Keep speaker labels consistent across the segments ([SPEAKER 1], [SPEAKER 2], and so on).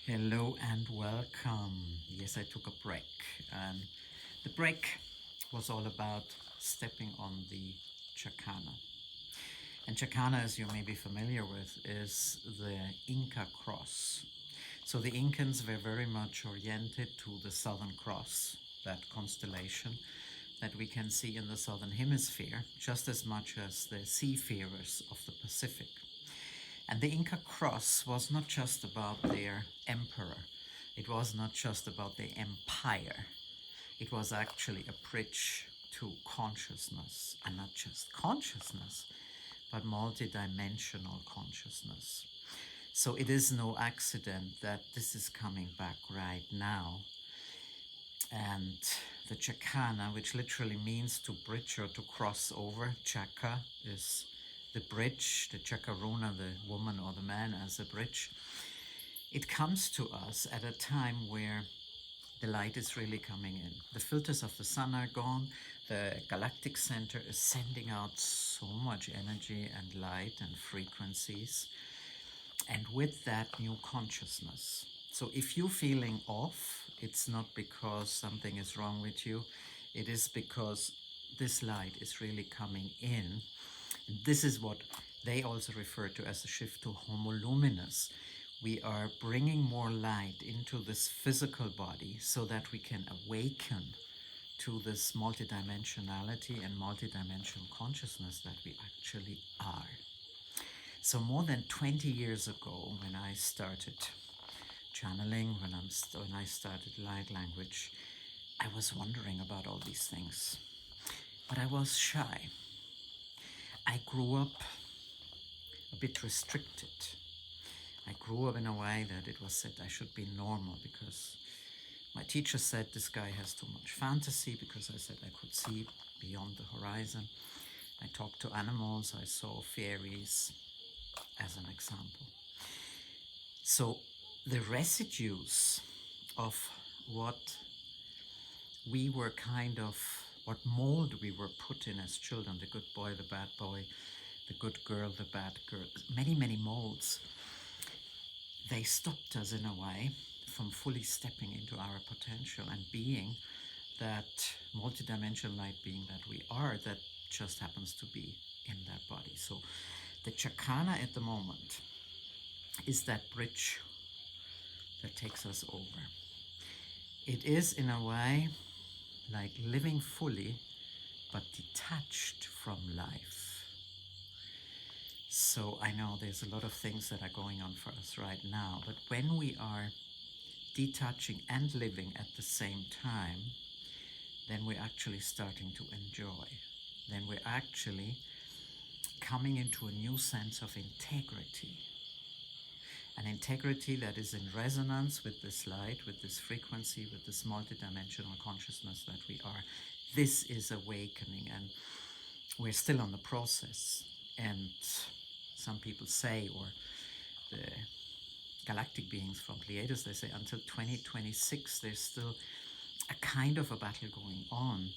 [SPEAKER 1] Hello and welcome. Yes, I took a break. And the break was all about stepping on the Chacana. And Chacana, as you may be familiar with, is the Inca cross. So the Incans were very much oriented to the Southern Cross, that constellation that we can see in the Southern Hemisphere, just as much as the seafarers of the Pacific. And the Inca cross was not just about their emperor. It was not just about their empire. It was actually a bridge to consciousness, and not just consciousness, but multidimensional consciousness. So it is no accident that this is coming back right now. And the Chacana, which literally means to bridge or to cross over, Chaka is the bridge, the Chakaruna, the woman or the man as a bridge. It comes to us at a time where the light is really coming in. The filters of the sun are gone. The galactic center is sending out so much energy and light and frequencies. And with that, new consciousness. So if you're feeling off, it's not because something is wrong with you. It is because this light is really coming in. And this is what they also refer to as a shift to homoluminous. We are bringing more light into this physical body so that we can awaken to this multidimensionality and multidimensional consciousness that we actually are. So more than 20 years ago, when I started channeling, when I started light language, I was wondering about all these things. But I was shy. I grew up a bit restricted. I grew up in a way that it was said I should be normal because my teacher said this guy has too much fantasy, because I said I could see beyond the horizon. I talked to animals, I saw fairies, as an example. So the residues of what we were what mold we were put in as children, the good boy, the bad boy, the good girl, the bad girl, many molds, they stopped us in a way from fully stepping into our potential and being that multidimensional light being that we are, that just happens to be in that body. So the Chacana at the moment is that bridge that takes us over. It is in a way like living fully but detached from life. So I know there's a lot of things that are going on for us right now, but when we are detaching and living at the same time, then we're actually starting to enjoy. Then we're actually coming into a new sense of integrity. An integrity that is in resonance with this light, with this frequency, with this multidimensional consciousness that we are. This is awakening, and we're still on the process. And some people say, or the galactic beings from Pleiades, they say until 2026 there's still a kind of a battle going on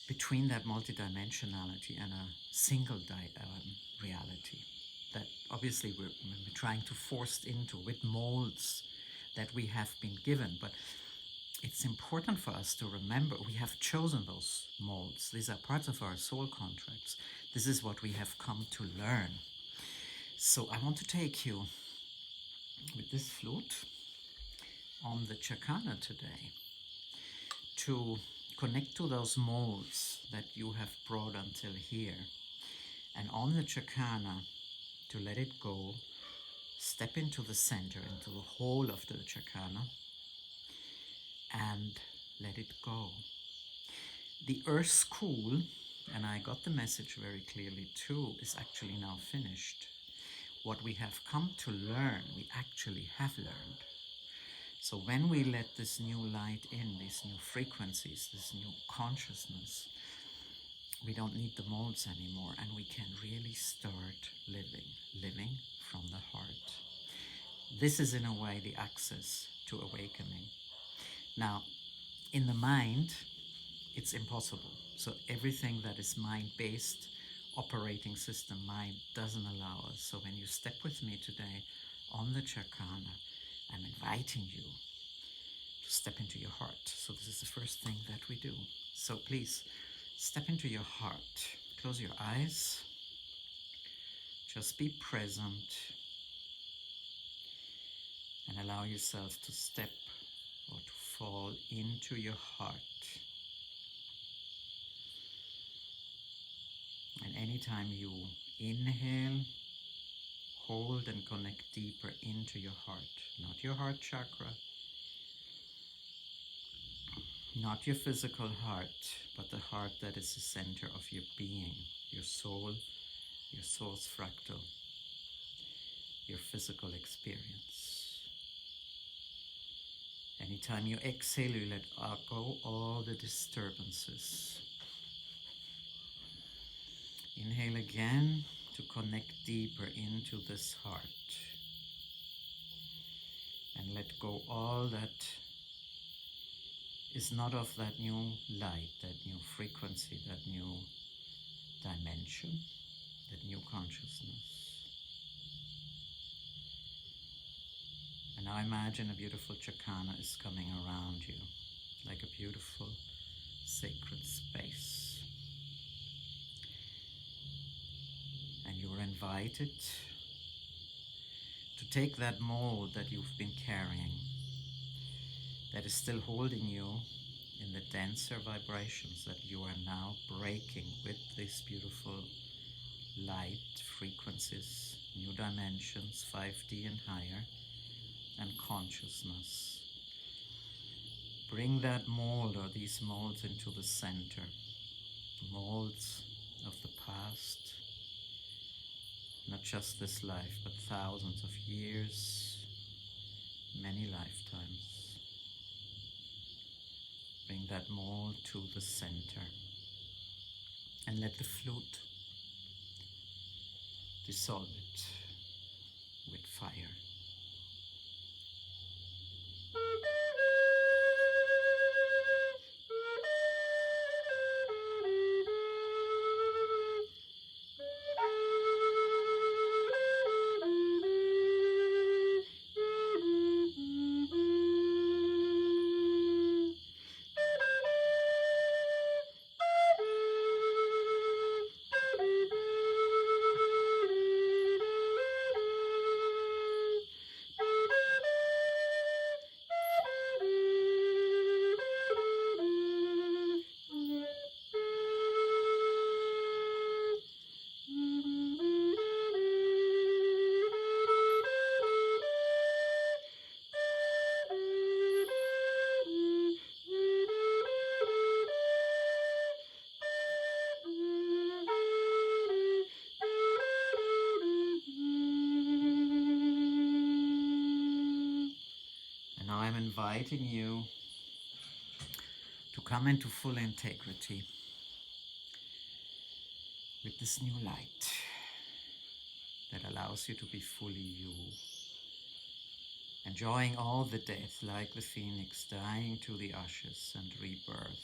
[SPEAKER 1] between that multidimensionality and a single reality that obviously we're trying to force into with molds that we have been given. But it's important for us to remember we have chosen those molds. These are parts of our soul contracts. This is what we have come to learn. So I want to take you with this flute on the Chacana today to connect to those molds that you have brought until here. And on the Chacana, to let it go, step into the center, into the whole of the Chacana, and let it go. The Earth School, and I got the message very clearly too, is actually now finished. What we have come to learn, we actually have learned. So when we let this new light in, these new frequencies, this new consciousness, we don't need the molds anymore, and we can really start living from the heart. This is in a way the access to awakening. Now, in the mind, it's impossible. So everything that is mind-based, operating system mind doesn't allow us. So when you step with me today on the Chacana, I'm inviting you to step into your heart. So this is the first thing that we do. So please, step into your heart. Close your eyes. Just be present and allow yourself to step or to fall into your heart. And anytime you inhale, hold and connect deeper into your heart. Not your heart chakra, not your physical heart, but the heart that is the center of your being, your soul's fractal, your physical experience. Anytime you exhale, you let go all the disturbances. Inhale again to connect deeper into this heart. And let go all that is not of that new light, that new frequency, that new dimension, that new consciousness. And now imagine a beautiful Chakana is coming around you, like a beautiful sacred space. And you are invited to take that mold that you've been carrying, that is still holding you in the denser vibrations that you are now breaking with these beautiful light frequencies, new dimensions, 5D and higher, and consciousness. Bring that mold or these molds into the center, molds of the past, not just this life, but thousands of years, many lifetimes. Bring that mold to the center and let the flute dissolve it with fire. I'm inviting you to come into full integrity with this new light that allows you to be fully you, enjoying all the death like the phoenix, dying to the ashes and rebirth.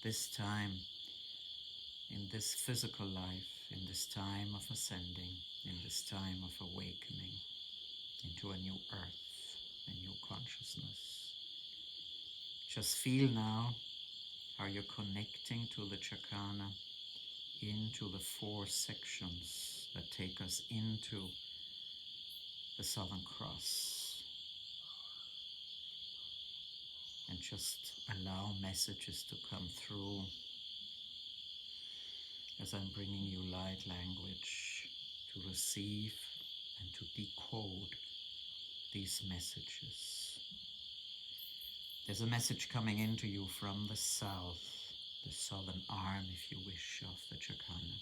[SPEAKER 1] This time, in this physical life, in this time of ascending, in this time of awakening into a new earth, a new consciousness. Just feel now how you're connecting to the Chakana, into the 4 sections that take us into the Southern Cross. And just allow messages to come through as I'm bringing you light language to receive and to decode these messages. There's a message coming into you from the south, the southern arm, if you wish, of the Chakana.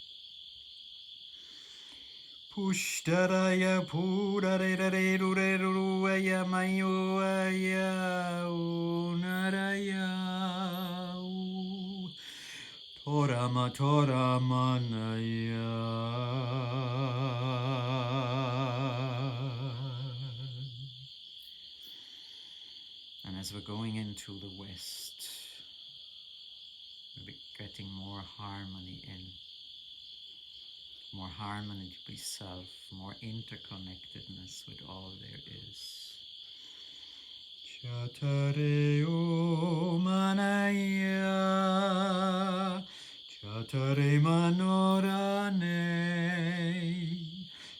[SPEAKER 1] Pushtaraya purarererureruraya mayoaya unaraya toramatorama And as we're going into the west, we're getting more harmony in. More harmony with self, more our interconnectedness with all there is. Chatare o manaya, chatare manorane,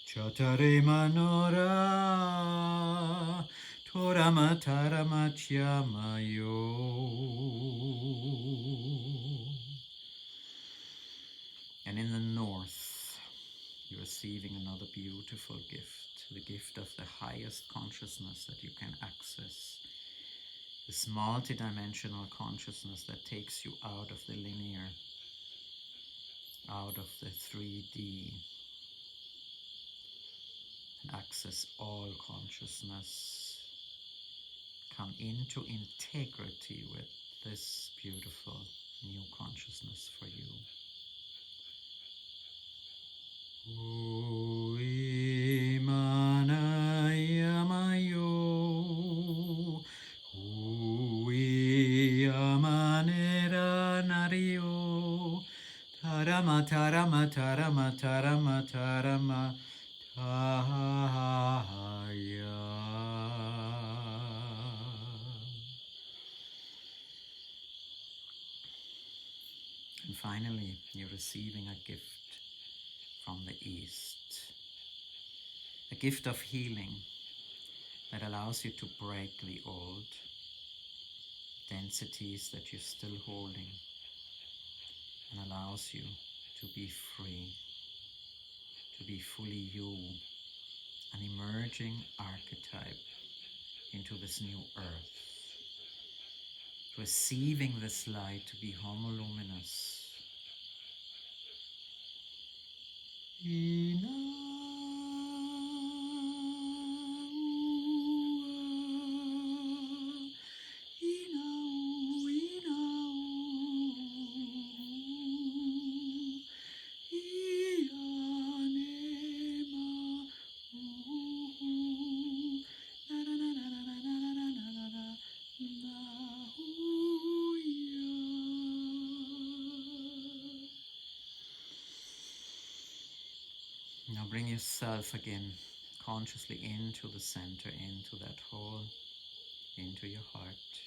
[SPEAKER 1] chatare manora, torama tarama chamayo. And in the north, you're receiving another beautiful gift, the gift of the highest consciousness that you can access. This multidimensional consciousness that takes you out of the linear, out of the 3D, and access all consciousness. Come into integrity with this beautiful new consciousness for you. Ui manaya mayo, ui amanera nario, tarama tarama tarama tarama tarama tahaya. And finally, you're receiving a gift from the East. A gift of healing that allows you to break the old densities that you're still holding and allows you to be free, to be fully you, an emerging archetype into this new earth, receiving this light to be homoluminous. Now bring yourself again consciously into the center, into that hole, into your heart.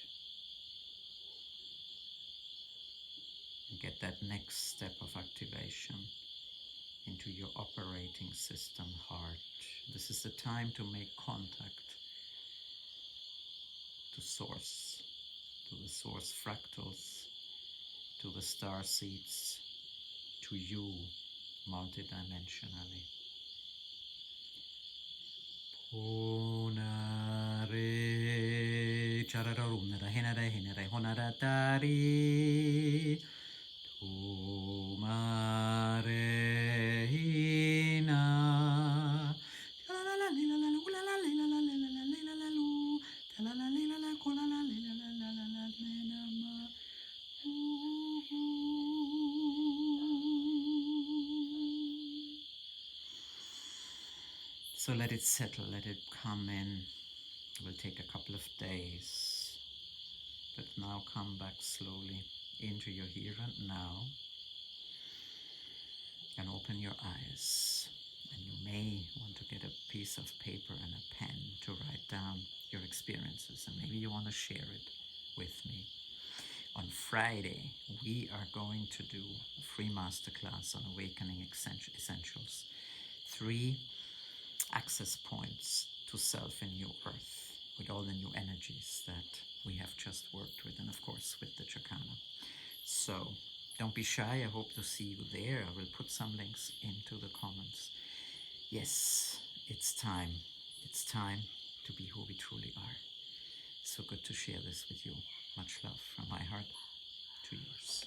[SPEAKER 1] And get that next step of activation into your operating system heart. This is the time to make contact to source, to the source fractals, to the star seeds, to you multidimensionally. Honare charararum nara hinare hinare honara tari tomare hina talala lila la la la lila la lila la lila la lu talala lila la kola la lila la la la la menama. So let it settle, let it come in. It will take a couple of days, but now come back slowly into your here and now and open your eyes. And you may want to get a piece of paper and a pen to write down your experiences, and maybe you want to share it with me. On Friday, we are going to do a free masterclass on Awakening Essentials. 3 access points to self in New Earth with all the new energies that we have just worked with, and of course with the Chakana. So don't be shy. I hope to see you there. I will put some links into the comments. Yes, it's time. It's time to be who we truly are. So good to share this with you. Much love from my heart to yours.